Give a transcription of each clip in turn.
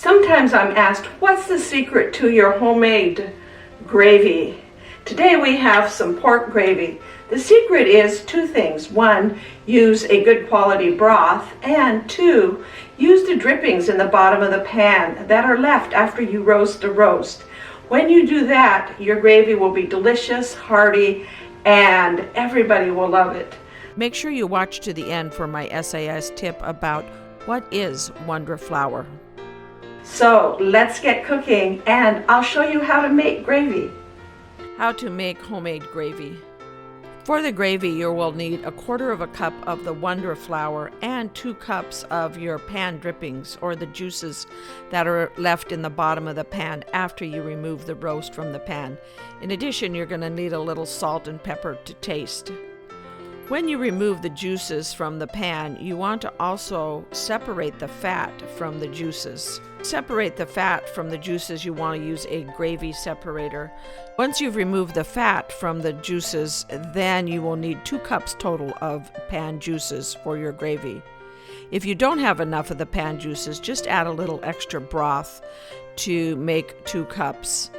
Sometimes I'm asked, what's the secret to your homemade gravy? Today we have some pork gravy. The secret is two things. One, use a good quality broth, and two, use the drippings in the bottom of the pan that are left after you roast the roast. When you do that, your gravy will be delicious, hearty, and everybody will love it. Make sure you watch to the end for my SAS tip about what is Wonder Flour. So let's get cooking, and I'll show you how to make gravy. How to make homemade gravy. For the gravy, you will need 1/4 cup of the Wonder Flour and 2 cups of your pan drippings, or the juices that are left in the bottom of the pan after you remove the roast from the pan. In addition, you're going to need a little salt and pepper to taste. When you remove the juices from the pan, you want to also separate the fat from the juices. Separate the fat from the juices, you want to use a gravy separator. Once you've removed the fat from the juices, then you will need 2 cups total of pan juices for your gravy. If you don't have enough of the pan juices, just add a little extra broth to make 2 cups.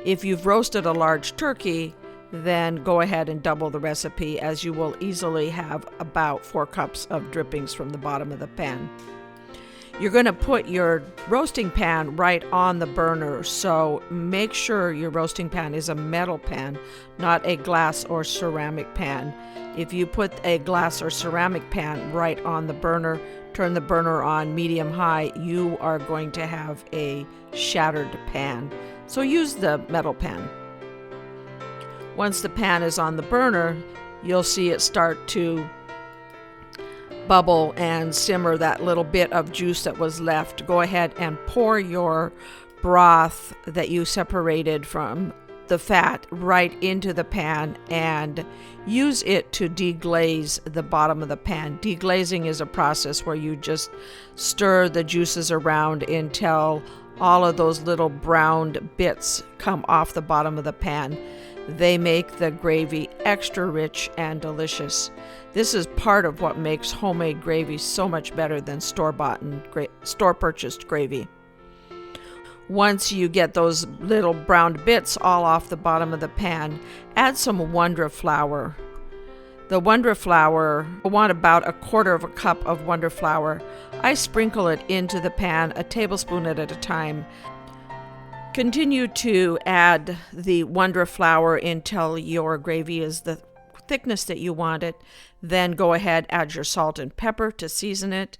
If you've roasted a large turkey, then go ahead and double the recipe, as you will easily have about 4 cups of drippings from the bottom of the pan. You're going to put your roasting pan right on the burner, so make sure your roasting pan is a metal pan, not a glass or ceramic pan. If you put a glass or ceramic pan right on the burner, turn the burner on medium-high, you are going to have a shattered pan. So use the metal pan. Once the pan is on the burner, you'll see it start to bubble and simmer that little bit of juice that was left. Go ahead and pour your broth that you separated from the fat right into the pan and use it to deglaze the bottom of the pan. Deglazing is a process where you just stir the juices around until all of those little browned bits come off the bottom of the pan. They make the gravy extra rich and delicious. This is part of what makes homemade gravy so much better than store-bought and store-purchased gravy. Once you get those little browned bits all off the bottom of the pan, add some Wonder Flour. The Wonder Flour, I want about 1/4 cup of Wonder Flour. I sprinkle it into the pan, a tablespoon at a time. Continue to add the Wonder Flour until your gravy is the thickness that you want it. Then go ahead, add your salt and pepper to season it,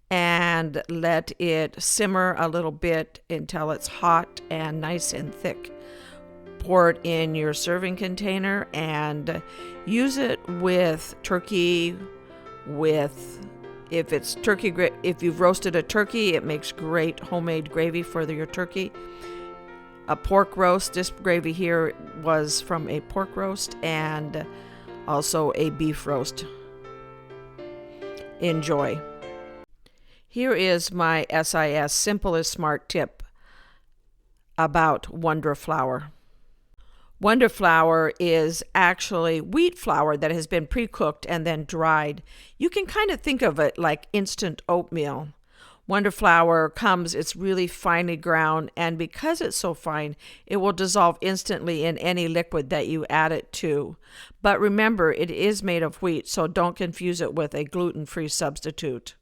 and let it simmer a little bit until it's hot and nice and thick. Pour it in your serving container and use it with turkey, if you've roasted a turkey, it makes great homemade gravy for your turkey. A pork roast, this gravy here was from a pork roast, and also a beef roast. Enjoy. Here is my SIS Simple is Smart tip about Wonder Flour. Wonder Flour is actually wheat flour that has been pre-cooked and then dried. You can kind of think of it like instant oatmeal. Wonder Flour it's really finely ground, and because it's so fine, it will dissolve instantly in any liquid that you add it to. But remember, it is made of wheat, so don't confuse it with a gluten-free substitute.